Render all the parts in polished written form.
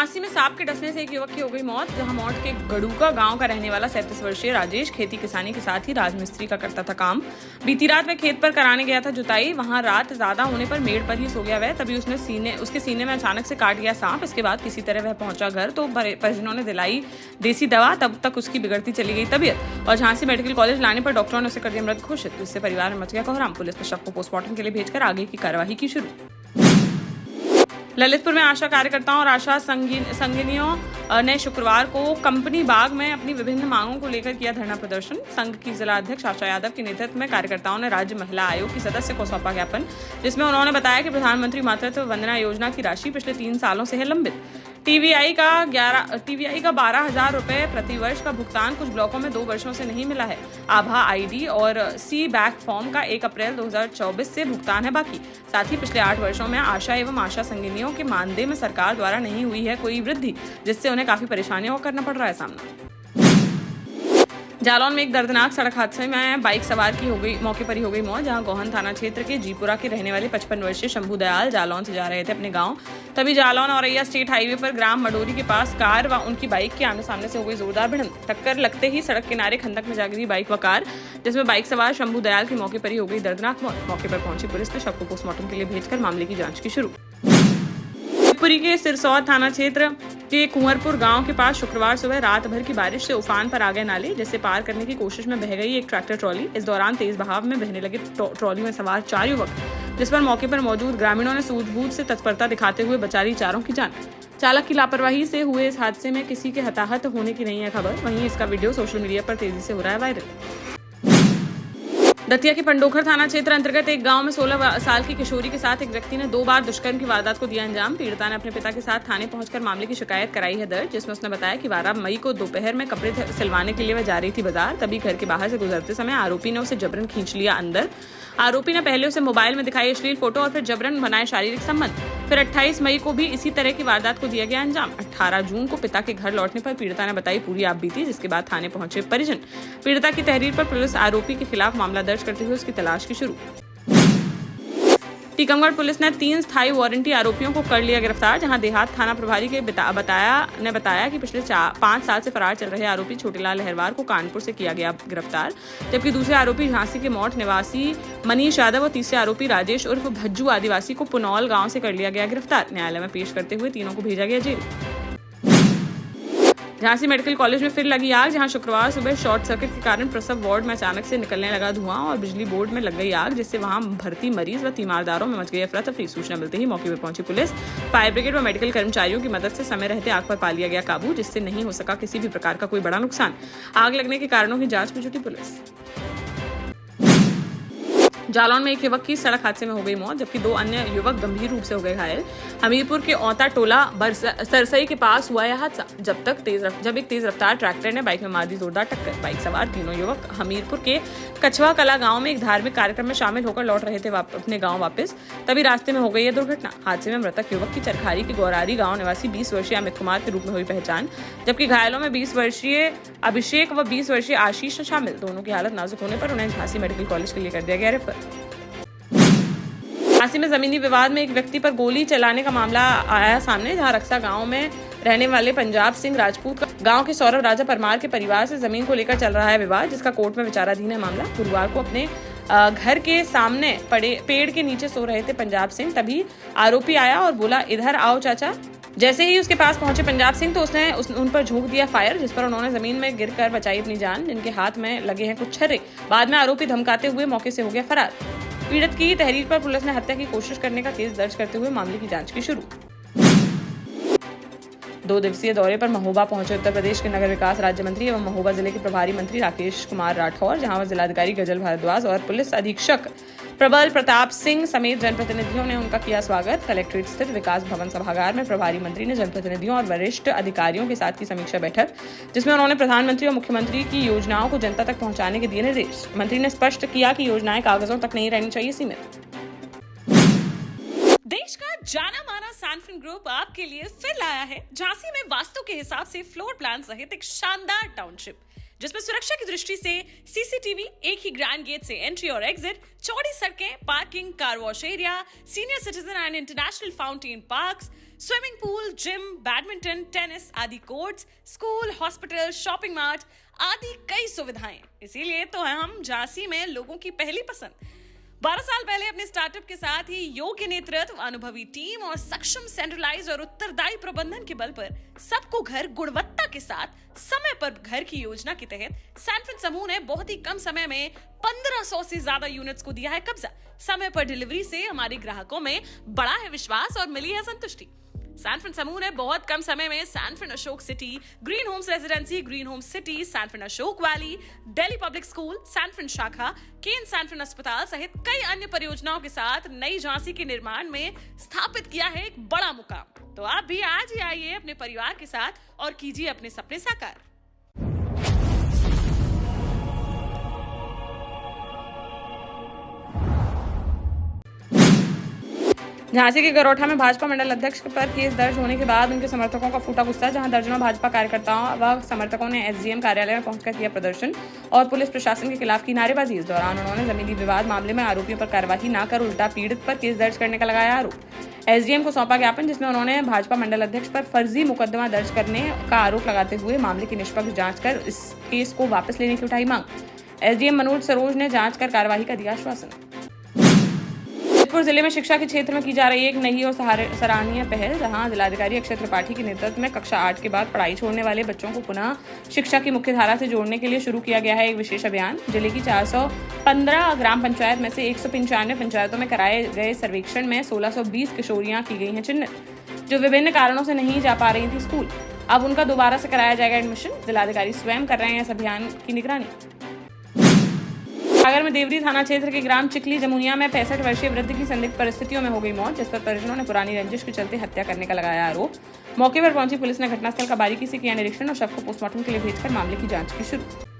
झांसी में सांप के डसने से एक युवक की हो गई मौत। जहां मौत के गड़ूका गांव का रहने वाला 37 वर्षीय राजेश खेती किसानी के साथ ही राजमिस्त्री का करता था काम। बीती रात वह खेत पर कराने गया था जुताई। वहां रात ज्यादा होने पर मेड़ पर ही सो गया वह। तभी उसके सीने में अचानक से काट गया सांप। इसके बाद किसी तरह वह पहुंचा घर तो परिजनों ने दिलाई देसी दवा। तब तक उसकी बिगड़ती चली गई तबीयत और झांसी मेडिकल कॉलेज लाने पर डॉक्टरों ने उसे कर दिया मृत घोषित। इससे परिवार में मच गया कोहराम। पुलिस ने शव को पोस्टमार्टम के लिए भेजकर आगे की कार्यवाही की शुरू। ललितपुर में आशा कार्यकर्ताओं और आशा संगिनियों ने शुक्रवार को कंपनी बाग में अपनी विभिन्न मांगों को लेकर किया धरना प्रदर्शन। संघ की जिला अध्यक्ष आशा यादव के नेतृत्व में कार्यकर्ताओं ने राज्य महिला आयोग की सदस्य को सौंपा ज्ञापन, जिसमें उन्होंने बताया कि प्रधानमंत्री मातृत्व वंदना योजना की राशि पिछले 3 सालों से है लंबित। टीवीआई का 12,000 रुपए प्रतिवर्ष का भुगतान कुछ ब्लॉकों में 2 वर्षों से नहीं मिला है। आभा आईडी और सी बैक फॉर्म का 1 अप्रैल 2024 से भुगतान है बाकी। साथ ही पिछले 8 वर्षों में आशा एवं आशा संगिनियों के मानदेय में सरकार द्वारा नहीं हुई है कोई वृद्धि, जिससे उन्हें काफी परेशानियों का करना पड़ रहा है सामना। जालौन में एक दर्दनाक सड़क हादसे में बाइक सवार की मौके पर ही हो गई मौत। जहां गोहन थाना क्षेत्र के जीपुरा के रहने वाले 55 वर्षीय शंभू दयाल जालौन से जा रहे थे अपने गांव। तभी जालौन औरैया स्टेट हाईवे पर ग्राम मडोरी के पास कार व उनकी बाइक के आमने सामने से हो गई जोरदार भिड़ंत। टक्कर लगते ही सड़क किनारे खंदक में जा गिरी बाइक व कार, जिसमें बाइक सवार शंभू दयाल की मौके पर ही हो गई दर्दनाक मौत। मौके पर पहुंची पुलिस ने शव को पोस्टमार्टम के लिए भेजकर मामले की जांच की शुरू। शिवपुरी के सिरसौद थाना क्षेत्र के कुंवरपुर गांव के पास शुक्रवार सुबह रात भर की बारिश से उफान पर आ गए नाले, जिससे पार करने की कोशिश में बह गई एक ट्रैक्टर ट्रॉली। इस दौरान तेज बहाव में बहने लगे ट्रॉली में सवार 4 युवक, जिस पर मौके पर मौजूद ग्रामीणों ने सूझबूझ से तत्परता दिखाते हुए बचा ली चारों की जान। चालक की लापरवाही से हुए इस हादसे में किसी के हताहत होने की नहीं है खबर। वहीं इसका वीडियो सोशल मीडिया पर तेजी से हो रहा है वायरल। दतिया के पंडोखर थाना क्षेत्र अंतर्गत एक गांव में 16 साल की किशोरी के साथ एक व्यक्ति ने 2 बार दुष्कर्म की वारदात को दिया अंजाम। पीड़िता ने अपने पिता के साथ थाने पहुंचकर मामले की शिकायत कराई है दर्ज, जिसमें उसने बताया कि 12 मई को दोपहर में कपड़े सिलवाने के लिए वह जा रही थी बाजार। तभी घर के बाहर से गुजरते समय आरोपी ने उसे जबरन खींच लिया अंदर। आरोपी ने पहले उसे मोबाइल में दिखाई अश्लील फोटो और फिर जबरन बनाए शारीरिक संबंध। फिर 28 मई को भी इसी तरह की वारदात को दिया गया अंजाम। 18 जून को पिता के घर लौटने पर पीड़िता ने बताई पूरी आपबीती, जिसके बाद थाने पहुंचे परिजन। पीड़िता की तहरीर पर पुलिस आरोपी के खिलाफ मामला दर्ज करते हुए उसकी तलाश की शुरू। टीकमगढ़ पुलिस ने 3 स्थायी वारंटी आरोपियों को कर लिया गिरफ्तार। जहां देहात थाना प्रभारी के बताया कि पिछले 5 साल से फरार चल रहे आरोपी छोटेलाल लहरवार को कानपुर से किया गया गिरफ्तार, जबकि दूसरे आरोपी झांसी के मौठ निवासी मनीष यादव और तीसरे आरोपी राजेश उर्फ भज्जू आदिवासी को पुनौल गांव से कर लिया गया गिरफ्तार। न्यायालय में पेश करते हुए तीनों को भेजा गया जेल। झांसी मेडिकल कॉलेज में फिर लगी आग। जहां शुक्रवार सुबह शॉर्ट सर्किट के कारण प्रसव वार्ड में अचानक से निकलने लगा धुआं और बिजली बोर्ड में लग गई आग, जिससे वहां भर्ती मरीज व तीमारदारों में मच गई अफरा तफरी। सूचना मिलते ही मौके पर पहुंची पुलिस, फायर ब्रिगेड व मेडिकल कर्मचारियों की मदद से समय रहते आग पर पा लिया गया काबू, जिससे नहीं हो सका किसी भी प्रकार का कोई बड़ा नुकसान। आग लगने के कारणों की जांच में जुटी पुलिस। जालौन में एक युवक की सड़क हादसे में हो गई मौत, जबकि 2 अन्य युवक गंभीर रूप से हो गए घायल। हमीरपुर के औता टोला सरसई के पास हुआ यह हादसा, जब एक तेज रफ्तार ट्रैक्टर ने बाइक में मार दी जोरदार टक्कर। बाइक सवार तीनों युवक हमीरपुर के कछवा कला गांव में एक धार्मिक कार्यक्रम में शामिल होकर लौट रहे थे अपने गांव वापस। तभी रास्ते में हो गई यह दुर्घटना। हादसे में मृतक युवक की चरखारी के गौरारी गांव निवासी 20 वर्षीय अमित कुमार के रूप में हुई पहचान, जबकि घायलों में 20 वर्षीय अभिषेक व 20 वर्षीय आशीष शामिल। दोनों की हालत नाजुक होने पर उन्हें झांसी मेडिकल कॉलेज के लिए कर दिया गया रेफर। झांसी में जमीनी विवाद में एक व्यक्ति पर गोली चलाने का मामला आया सामने। जहां रक्सा गांव में रहने वाले पंजाब सिंह राजपूत का गांव के सौरभ राजा परमार के परिवार से जमीन को लेकर चल रहा है विवाद, जिसका कोर्ट में विचाराधीन है मामला। गुरुवार को अपने घर के सामने पड़े पेड़ के नीचे सो रहे थे पंजाब सिंह। तभी आरोपी आया और बोला, इधर आओ चाचा। जैसे ही उसके पास पहुंचे पंजाब सिंह तो उसने उन पर झोंक दिया फायर, जिस पर उन्होंने जमीन में गिरकर बचाई अपनी जान, जिनके हाथ में लगे हैं कुछ छर्रे। बाद में आरोपी धमकाते हुए मौके से हो गया फरार। पीड़ित की तहरीर पर पुलिस ने हत्या की कोशिश करने का केस दर्ज करते हुए मामले की जांच की शुरू। 2 दिवसीय दौरे पर महोबा पहुंचे उत्तर प्रदेश के नगर विकास राज्य मंत्री एवं महोबा जिले के प्रभारी मंत्री राकेश कुमार राठौर, जहां जिलाधिकारी गजल भारद्वाज और पुलिस अधीक्षक प्रबल प्रताप सिंह समेत जनप्रतिनिधियों ने उनका किया स्वागत। कलेक्ट्रेट स्थित विकास भवन सभागार में प्रभारी मंत्री ने जनप्रतिनिधियों और वरिष्ठ अधिकारियों के साथ की समीक्षा बैठक, जिसमें उन्होंने प्रधानमंत्री और मुख्यमंत्री की योजनाओं को जनता तक पहुंचाने के दिए निर्देश। मंत्री ने स्पष्ट किया कि योजनाएं कागजों तक नहीं रहनी चाहिए सीमित। देश का जाना माना सैनफिन ग्रुप आपके लिए फिर लाया है झांसी में वास्तु के हिसाब से फ्लोर प्लान सहित एक शानदार टाउनशिप। जिसमें सुरक्षा की दृष्टि से सीसीटीवी, एक ही ग्रैंड गेट से एंट्री और एग्जिट, चौड़ी सड़कें, parking, car wash area, senior citizen and international fountain parks, swimming pool, gym, badminton, tennis आदि courts, school, hospital, shopping mart आदि कई सुविधाएं। इसीलिए तो हम झांसी में लोगों की पहली पसंद। 12 साल पहले अपने स्टार्टअप के साथ ही योग्य नेतृत्व, अनुभवी टीम और सक्षम सेंट्रलाइज और उत्तरदायी प्रबंधन के बल पर सबको घर गुणवत्ता के साथ समय पर घर की योजना के तहत सैनफिन समूह ने बहुत ही कम समय में 1500 से ज्यादा यूनिट्स को दिया है कब्जा। समय पर डिलीवरी से हमारे ग्राहकों में बड़ा है विश्वास और मिली है संतुष्टि। सैनफिन समूह ने बहुत कम समय में Sanfin Ashok city, green homes residency, green homes city, Sanfin Ashok valley, Delhi public school, Sanfin शाखा, केन सैनफिन अस्पताल सहित कई अन्य परियोजनाओं के साथ नई झांसी के निर्माण में स्थापित किया है एक बड़ा मुकाम। तो आप भी आज ही आइए अपने परिवार के साथ और कीजिए अपने सपने साकार। झांसी के गरोठा में भाजपा मंडल अध्यक्ष पर केस दर्ज होने के बाद उनके समर्थकों का फूटा गुस्सा, जहां दर्जनों भाजपा कार्यकर्ताओं व समर्थकों ने एसडीएम कार्यालय में पहुंचकर किया प्रदर्शन और पुलिस प्रशासन के खिलाफ की नारेबाजी। इस दौरान उन्होंने जमीनी विवाद मामले में आरोपियों पर कार्रवाई न कर उल्टा पीड़ित पर केस दर्ज करने का लगाया आरोप। एसडीएम को सौंपा ज्ञापन, जिसमें उन्होंने भाजपा मंडल अध्यक्ष पर फर्जी मुकदमा दर्ज करने का आरोप लगाते हुए मामले की निष्पक्ष जांच कर इस केस को वापस लेने की उठाई मांग। एसडीएम मनोज सरोज ने जांच कर कार्यवाही का दिया आश्वासन। जौनपुर जिले में शिक्षा के क्षेत्र में की जा रही एक नई और सराहनीय पहल, जहां जिलाधिकारी अक्षय त्रिपाठी के नेतृत्व में कक्षा 8 के बाद पढ़ाई छोड़ने वाले बच्चों को पुनः शिक्षा की मुख्य धारा से जोड़ने के लिए शुरू किया गया है एक विशेष अभियान। जिले की 415 ग्राम पंचायत में से 195 पंचायतों में कराए गए सर्वेक्षण में 1620 किशोरियां की गई हैं चिन्हित, जो विभिन्न कारणों से नहीं जा पा रही थी स्कूल। अब उनका दोबारा से कराया जाएगा एडमिशन। जिलाधिकारी स्वयं कर रहे हैं इस अभियान की निगरानी। सागर में देवरी थाना क्षेत्र के ग्राम चिकली जमुनिया में 65 वर्षीय वृद्ध की संदिग्ध परिस्थितियों में हो गई मौत, जिस पर परिजनों ने पुरानी रंजिश के चलते हत्या करने का लगाया आरोप। मौके पर पहुंची पुलिस ने घटनास्थल का बारीकी से किया निरीक्षण और शव को पोस्टमार्टम के लिए भेजकर मामले की जांच की शुरू।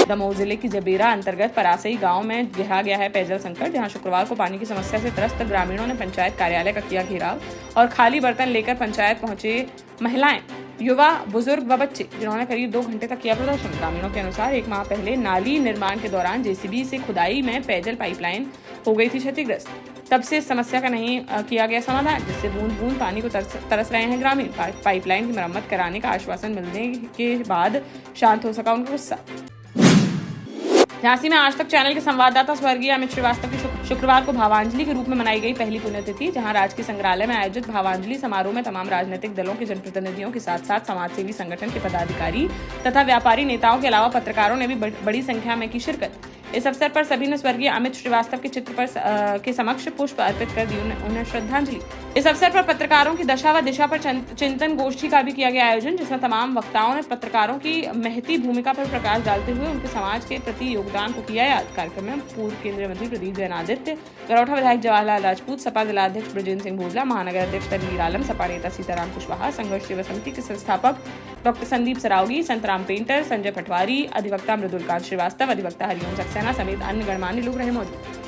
दमोह जिले की जबेरा अंतर्गत परासई गांव में गहरा गया है पेयजल संकट, जहां शुक्रवार को पानी की समस्या से त्रस्त ग्रामीणों ने पंचायत कार्यालय का किया घेराव और खाली बर्तन लेकर पंचायत पहुंचे महिलाएं, युवा, बुजुर्ग व बच्चे, जिन्होंने करीब 2 घंटे तक किया प्रदर्शन। ग्रामीणों के अनुसार 1 माह पहले नाली निर्माण के दौरान जेसीबी से खुदाई में पेयजल पाइपलाइन हो गई थी क्षतिग्रस्त। तब से इस समस्या का नहीं किया गया समाधान, जिससे बूंद बूंद पानी को तरस रहे हैं ग्रामीण। पाइपलाइन की मरम्मत कराने का आश्वासन मिलने के बाद शांत हो सका उनका गुस्सा। झांसी में आज तक चैनल के संवाददाता स्वर्गीय अमित श्रीवास्तव की शुक्रवार को भावांजलि के रूप में मनाई गई पहली पुण्यतिथि, जहां राजकीय संग्रहालय में आयोजित भावांजलि समारोह में तमाम राजनीतिक दलों के जनप्रतिनिधियों के साथ साथ समाजसेवी संगठन के पदाधिकारी तथा व्यापारी नेताओं के अलावा पत्रकारों ने भी बड़ी संख्या में की शिरकत। इस अवसर पर सभी ने स्वर्गीय अमित श्रीवास्तव के चित्र पर के समक्ष पुष्प अर्पित कर दी उन्हें श्रद्धांजलि। इस अवसर पर पत्रकारों की दशा व दिशा पर चिंतन गोष्ठी का भी किया गया आयोजन, जिसमें तमाम वक्ताओं ने पत्रकारों की महती भूमिका पर प्रकाश डालते हुए उनके समाज के प्रति योगदान को किया याद। कार्यक्रम में पूर्व केंद्रीय मंत्री प्रदीप जैन आदित्य, गरोठा विधायक जवाहरलाल राजपूत, सपा जिलाध्यक्ष ब्रजेंद्र सिंह भोजला, महानगर अध्यक्ष तनवीर आलम, सपा नेता सीताराम कुशवाहा, संघर्ष सेवा समिति के संस्थापक डॉक्टर संदीप सरावगी, संतराम पेंटर, संजय पटवारी, अधिवक्ता मृदुलकांत श्रीवास्तव, अधिवक्ता हरिओम सक्सेना समेत अन्य गणमान्य लोग रहे मौजूद।